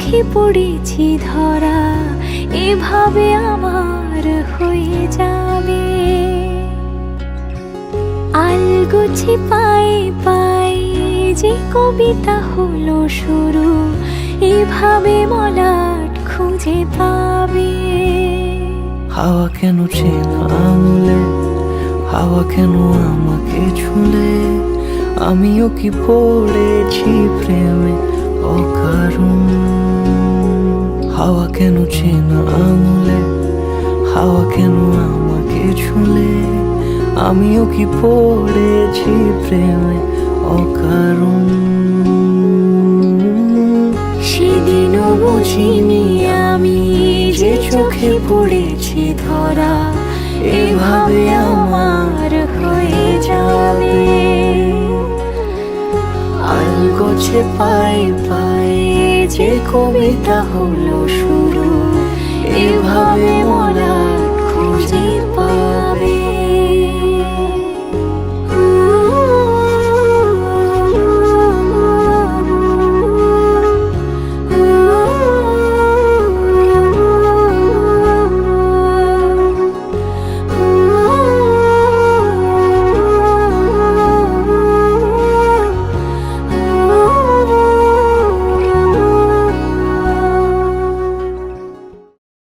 চোখে পড়েছি ধরা, এভাবে আমার হয়ে যাবে। আলগোছে পায়ে পায়ে যে কবিতা হলো শুরু, এভাবে মলাট খুঁজে পাবে। হাওয়া কেন চেনা আঙুলে, হাওয়া কেন আমাকে ছুলে, আমিও কি পড়েছি প্রেমে অকারণ। হাওয়া কেন চেনা আঙুলে, হাওয়া কেন আমাকে ছুলে, আমিও কি পড়েছি প্রেমে অকারণ। সেদিনও বুঝিনি আমি যে চোখে পড়েছি ধরা, এভাবে আমার হয়ে যাবে। আলগোছে পায়ে পায়ে যে কবিতা হলো শুরু, এভাবে